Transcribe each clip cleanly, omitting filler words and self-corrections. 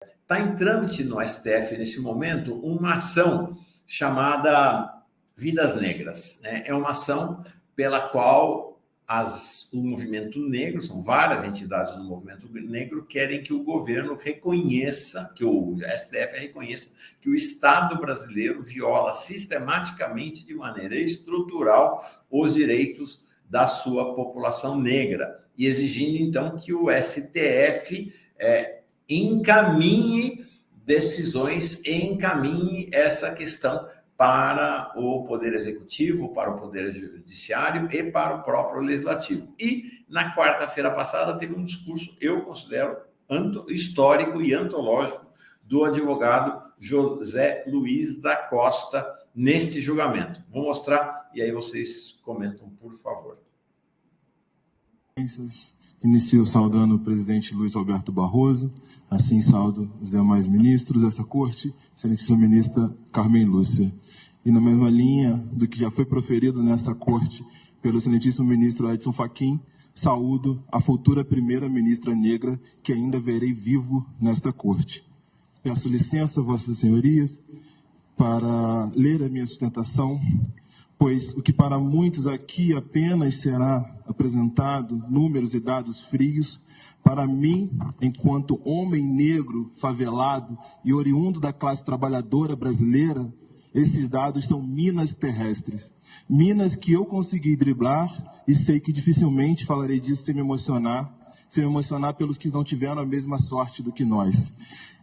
Está em trâmite no STF, nesse momento, uma ação chamada Vidas Negras. Né? É uma ação pela qual o movimento negro, são várias entidades do movimento negro, querem que o governo reconheça, que o STF reconheça que o Estado brasileiro viola sistematicamente, de maneira estrutural, os direitos da sua população negra, e exigindo, então, que o STF encaminhe decisões, encaminhe essa questão para o Poder Executivo, para o Poder Judiciário e para o próprio Legislativo. E, na quarta-feira passada, teve um discurso, eu considero, histórico e antológico, do advogado José Luiz da Costa, neste julgamento. Vou mostrar e aí vocês comentam, por favor. Inicio saudando o presidente Luiz Roberto Barroso, assim saudo os demais ministros dessa corte, excelentíssima ministra Carmen Lúcia. E na mesma linha do que já foi proferido nessa corte pelo excelentíssimo ministro Edson Fachin, saúdo a futura primeira-ministra negra que ainda verei vivo nesta corte. Peço licença, vossas senhorias, para ler a minha sustentação, pois o que para muitos aqui apenas será apresentado, números e dados frios, para mim, enquanto homem negro, favelado e oriundo da classe trabalhadora brasileira, esses dados são minas terrestres. Minas que eu consegui driblar e sei que dificilmente falarei disso sem me emocionar pelos que não tiveram a mesma sorte do que nós.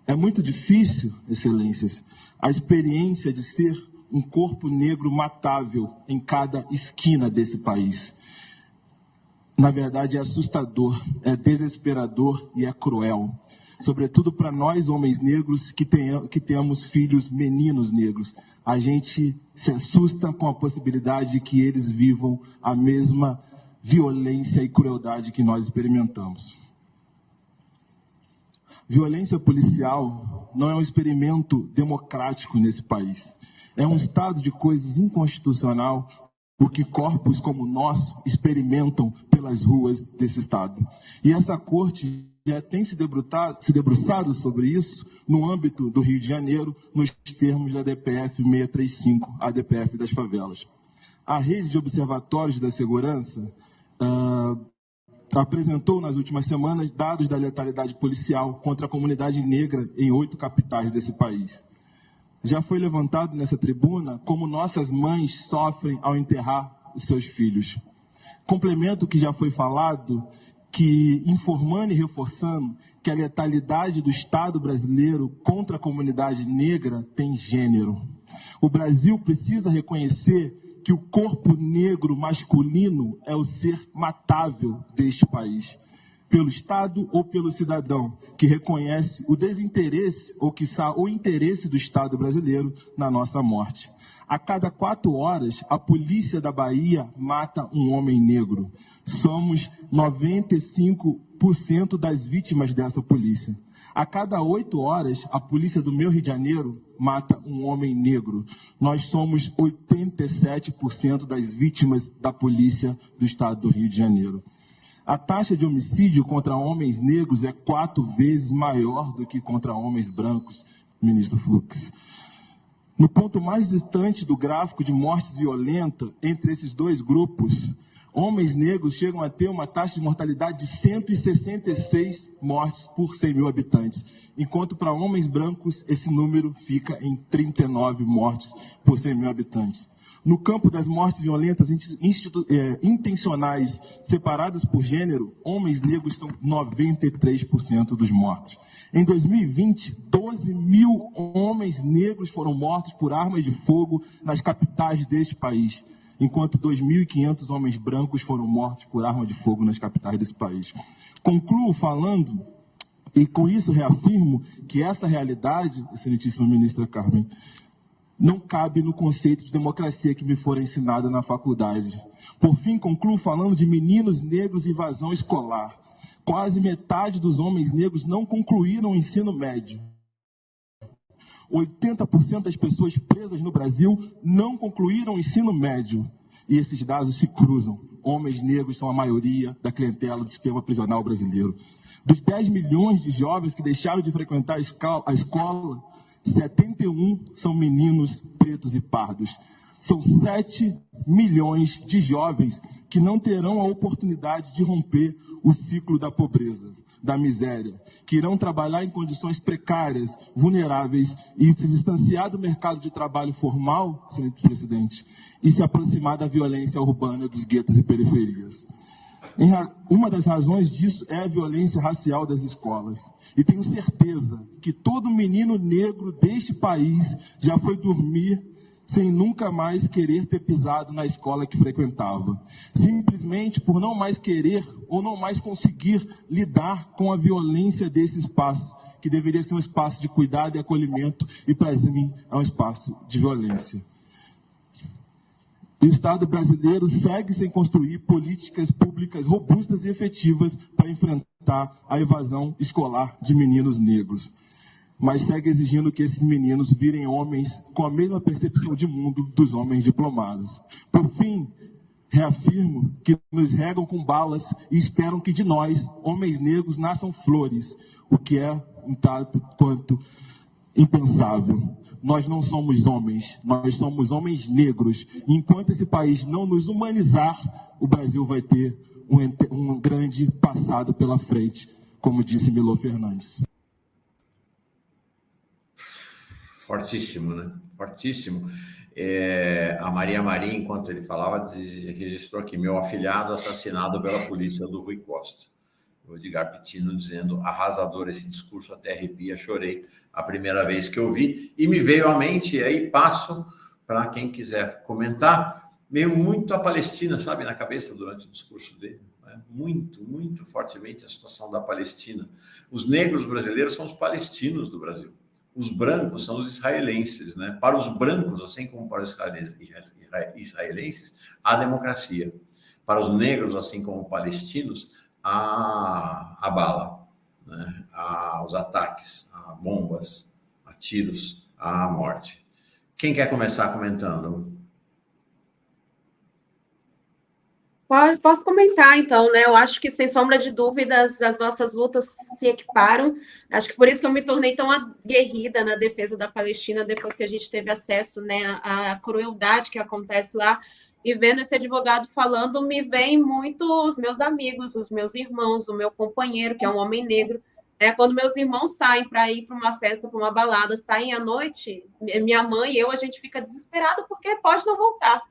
É muito difícil, excelências, a experiência de ser um corpo negro matável em cada esquina desse país. Na verdade, é assustador, é desesperador e é cruel. Sobretudo para nós, homens negros, que temos filhos meninos negros. A gente se assusta com a possibilidade de que eles vivam a mesma violência e crueldade que nós experimentamos. Violência policial não é um experimento democrático nesse país. É um estado de coisas inconstitucional, porque corpos como o nosso experimentam pelas ruas desse estado. E essa corte já tem se debruçado sobre isso no âmbito do Rio de Janeiro, nos termos da DPF 635, a DPF das favelas. A rede de observatórios da segurança apresentou nas últimas semanas dados da letalidade policial contra a comunidade negra em 8 capitais desse país. Já foi levantado nessa tribuna como nossas mães sofrem ao enterrar os seus filhos. Complemento o que já foi falado, que informando e reforçando que a letalidade do Estado brasileiro contra a comunidade negra tem gênero. O Brasil precisa reconhecer que o corpo negro masculino é o ser matável deste país, pelo Estado ou pelo cidadão, que reconhece o desinteresse ou, quiçá, o interesse do Estado brasileiro na nossa morte. A cada 4 horas, a polícia da Bahia mata um homem negro. Somos 95% das vítimas dessa polícia. A cada 8 horas, a polícia do meu Rio de Janeiro mata um homem negro. Nós somos 87% das vítimas da polícia do estado do Rio de Janeiro. A taxa de homicídio contra homens negros é 4 vezes maior do que contra homens brancos, ministro Fux. No ponto mais distante do gráfico de mortes violentas entre esses dois grupos, homens negros chegam a ter uma taxa de mortalidade de 166 mortes por 100 mil habitantes, enquanto para homens brancos esse número fica em 39 mortes por 100 mil habitantes. No campo das mortes violentas intencionais separadas por gênero, homens negros são 93% dos mortos. Em 2020, 12 mil homens negros foram mortos por armas de fogo nas capitais deste país, enquanto 2.500 homens brancos foram mortos por arma de fogo nas capitais desse país. Concluo falando, e com isso reafirmo, que essa realidade, excelentíssima ministra Carmen, não cabe no conceito de democracia que me for ensinado na faculdade. Por fim, concluo falando de meninos negros e evasão escolar. Quase metade dos homens negros não concluíram o ensino médio. 80% das pessoas presas no Brasil não concluíram o ensino médio. E esses dados se cruzam. Homens negros são a maioria da clientela do sistema prisional brasileiro. Dos 10 milhões de jovens que deixaram de frequentar a escola, 71 são meninos pretos e pardos. São 7 milhões de jovens que não terão a oportunidade de romper o ciclo da pobreza, da miséria, que irão trabalhar em condições precárias, vulneráveis e se distanciar do mercado de trabalho formal, senhor presidente, e se aproximar da violência urbana dos guetos e periferias. Uma das razões disso é a violência racial das escolas. E tenho certeza que todo menino negro deste país já foi dormir sem nunca mais querer ter pisado na escola que frequentava. Simplesmente por não mais querer ou não mais conseguir lidar com a violência desse espaço, que deveria ser um espaço de cuidado e acolhimento, e para mim é um espaço de violência. E o Estado brasileiro segue sem construir políticas públicas robustas e efetivas para enfrentar a evasão escolar de meninos negros, mas segue exigindo que esses meninos virem homens com a mesma percepção de mundo dos homens diplomados. Por fim, reafirmo que nos regam com balas e esperam que de nós, homens negros, nasçam flores, o que é um tanto quanto impensável. Nós não somos homens, nós somos homens negros. E enquanto esse país não nos humanizar, o Brasil vai ter um grande passado pela frente, como disse Milor Fernandes. Fortíssimo, né? Fortíssimo. A Maria Maria, enquanto ele falava, registrou aqui: meu afilhado assassinado pela polícia do Rui Costa. O Edgar Pitino dizendo: arrasador esse discurso, até arrepia, chorei a primeira vez que eu vi. E me veio à mente, e aí passo para quem quiser comentar, veio muito a Palestina, sabe, na cabeça durante o discurso dele. Né? Muito, muito fortemente a situação da Palestina. Os negros brasileiros são os palestinos do Brasil. Os brancos são os israelenses, né? Para os brancos, assim como para os israelenses, há democracia. Para os negros, assim como palestinos, há bala, né? Há os ataques, há bombas, há tiros, há morte. Quem quer começar comentando? Posso comentar, então, né? Eu acho que, sem sombra de dúvidas, as nossas lutas se equiparam. Acho que por isso que eu me tornei tão aguerrida na defesa da Palestina, depois que a gente teve acesso, né, à crueldade que acontece lá. E vendo esse advogado falando, me vem muito os meus amigos, os meus irmãos, o meu companheiro, que é um homem negro. Né? Quando meus irmãos saem para ir para uma festa, para uma balada, saem à noite, minha mãe e eu, a gente fica desesperado porque pode não voltar.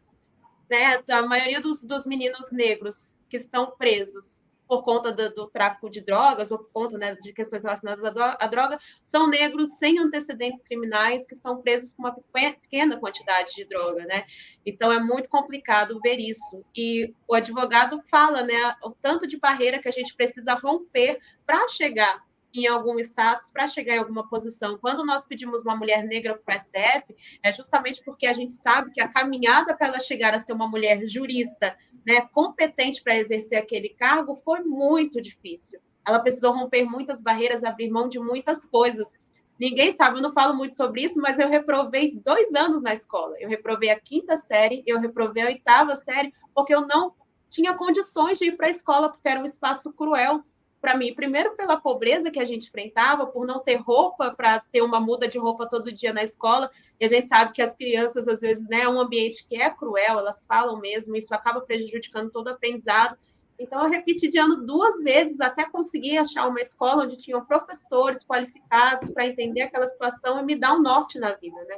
Né, a maioria dos meninos negros que estão presos por conta do tráfico de drogas ou por conta, né, de questões relacionadas à droga, são negros sem antecedentes criminais que são presos com uma pequena quantidade de droga, né? Então é muito complicado ver isso. E o advogado fala, né, o tanto de barreira que a gente precisa romper para chegar em algum status, para chegar em alguma posição. Quando nós pedimos uma mulher negra para o STF, é justamente porque a gente sabe que a caminhada para ela chegar a ser uma mulher jurista, né, competente para exercer aquele cargo, foi muito difícil. Ela precisou romper muitas barreiras, abrir mão de muitas coisas. Ninguém sabe, eu não falo muito sobre isso, mas eu reprovei 2 anos na escola. Eu reprovei a 5ª série, eu reprovei a 8ª série, porque eu não tinha condições de ir para a escola, porque era um espaço cruel para mim, primeiro pela pobreza que a gente enfrentava, por não ter roupa, para ter uma muda de roupa todo dia na escola, e a gente sabe que as crianças, às vezes, né, é um ambiente que é cruel, elas falam mesmo, isso acaba prejudicando todo o aprendizado. Então, eu repeti de ano 2 vezes até conseguir achar uma escola onde tinham professores qualificados para entender aquela situação e me dar um norte na vida, né?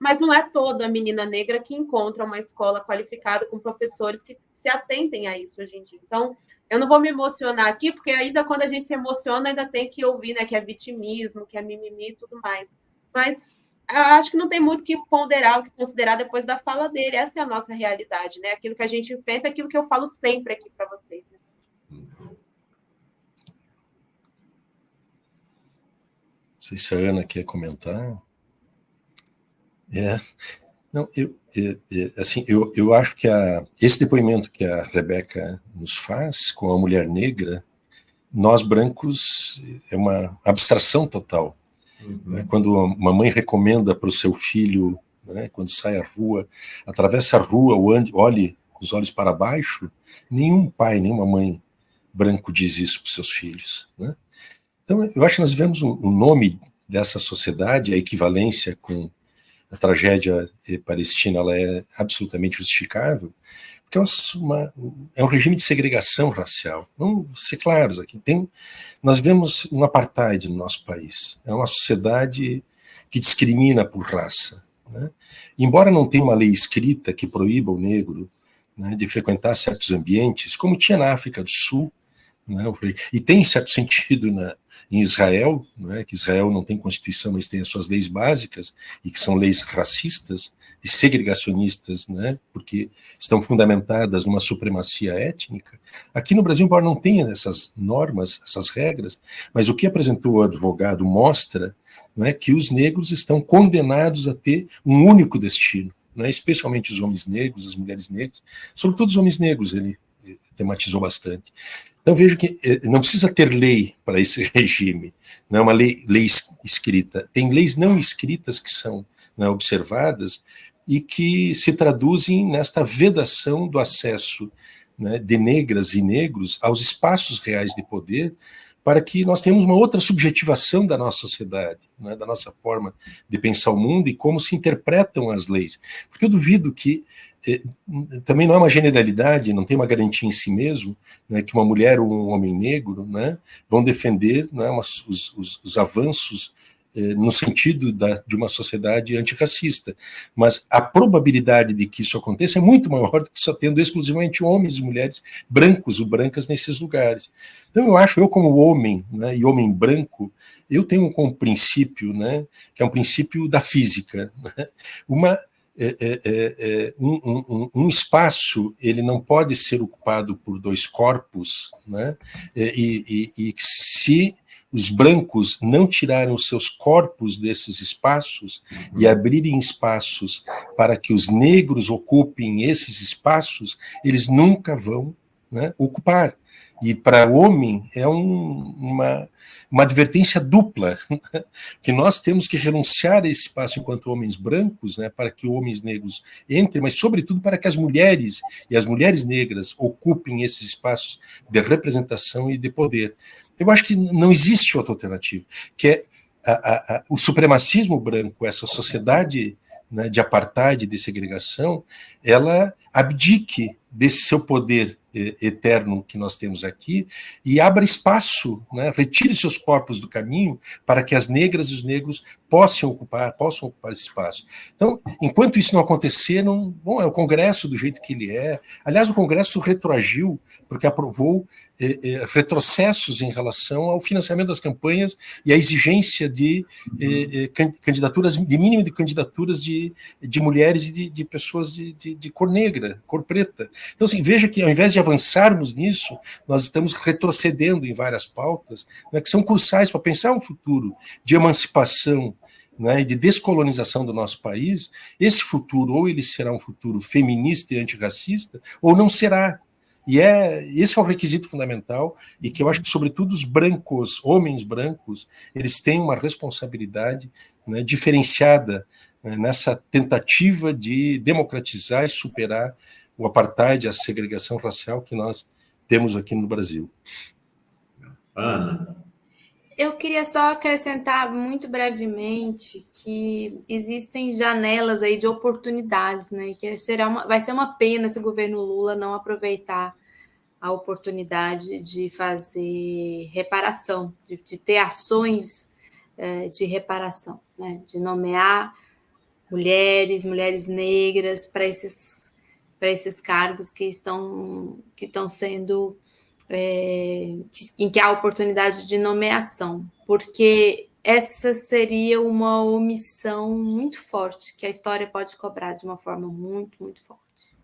Mas não é toda menina negra que encontra uma escola qualificada com professores que se atentem a isso hoje em dia. Então, eu não vou me emocionar aqui, porque ainda quando a gente se emociona, ainda tem que ouvir, né, que é vitimismo, que é mimimi e tudo mais. Mas eu acho que não tem muito o que ponderar, o que considerar depois da fala dele. Essa é a nossa realidade, né? Aquilo que a gente enfrenta, aquilo que eu falo sempre aqui para vocês. Né? Não sei se a Ana quer comentar. Não, assim, eu acho que esse depoimento que a Rebeca nos faz com a mulher negra, nós brancos, é uma abstração total. Né? Quando uma mãe recomenda para o seu filho, né, quando sai à rua, atravessa a rua, olhe com os olhos para baixo, nenhum pai, nenhuma mãe branco diz isso para os seus filhos. Né? Então, eu acho que nós vivemos o nome dessa sociedade, a equivalência com a tragédia palestina, ela é absolutamente justificável, porque é um regime de segregação racial. Vamos ser claros aqui. Nós vemos um apartheid no nosso país. É uma sociedade que discrimina por raça, né? Embora não tenha uma lei escrita que proíba o negro, né, de frequentar certos ambientes, como tinha na África do Sul, né, e tem, em certo sentido, em Israel, né, que Israel não tem constituição, mas tem as suas leis básicas, e que são leis racistas e segregacionistas, né, porque estão fundamentadas numa supremacia étnica. Aqui no Brasil, embora não tenha essas normas, essas regras, mas o que apresentou o advogado mostra, né, que os negros estão condenados a ter um único destino, né, especialmente os homens negros, as mulheres negras, sobretudo os homens negros, ele tematizou bastante. Então veja que não precisa ter lei para esse regime, não é uma lei escrita. Tem leis não escritas que são, né, observadas e que se traduzem nesta vedação do acesso, né, de negras e negros aos espaços reais de poder, para que nós tenhamos uma outra subjetivação da nossa sociedade, né, da nossa forma de pensar o mundo e como se interpretam as leis. Porque eu duvido que, também não é uma generalidade, não tem uma garantia em si mesmo, né, que uma mulher ou um homem negro, né, vão defender, né, os avanços no sentido de uma sociedade antirracista. Mas a probabilidade de que isso aconteça é muito maior do que só tendo exclusivamente homens e mulheres brancos ou brancas nesses lugares. Então eu como homem, né, e homem branco, eu tenho como princípio, né, que é um princípio da física, né, um espaço ele não pode ser ocupado por dois corpos, né, e se os brancos não tirarem os seus corpos desses espaços e abrirem espaços para que os negros ocupem esses espaços, eles nunca vão, né, ocupar. E para o homem é uma advertência dupla, que nós temos que renunciar a esse espaço enquanto homens brancos, né, para que homens negros entrem, mas sobretudo para que as mulheres e as mulheres negras ocupem esses espaços de representação e de poder. Eu acho que não existe outra alternativa, que é o supremacismo branco, essa sociedade, né, de apartheid, de segregação, ela abdique desse seu poder eterno que nós temos aqui e abra espaço, né, retire seus corpos do caminho para que as negras e os negros possam ocupar esse espaço. Então, enquanto isso não acontecer, é o Congresso do jeito que ele é. Aliás, o Congresso retroagiu porque aprovou retrocessos em relação ao financiamento das campanhas e a exigência de candidaturas, de mínimo de candidaturas de mulheres e de pessoas de cor negra, cor preta. Então, assim, veja que ao invés de avançarmos nisso, nós estamos retrocedendo em várias pautas, né, que são cruciais para pensar um futuro de emancipação, né, de descolonização do nosso país. Esse futuro, ou ele será um futuro feminista e antirracista, ou não será. E esse é um requisito fundamental e que eu acho que, sobretudo, os brancos, homens brancos, eles têm uma responsabilidade, né, diferenciada, né, nessa tentativa de democratizar e superar o apartheid, a segregação racial que nós temos aqui no Brasil. Ana? Eu queria só acrescentar muito brevemente que existem janelas aí de oportunidades, né? Que vai ser uma pena se o governo Lula não aproveitar a oportunidade de fazer reparação, de ter ações de reparação, né? De nomear mulheres negras para esses cargos que estão sendo em que há oportunidade de nomeação, porque essa seria uma omissão muito forte que a história pode cobrar de uma forma muito, muito forte.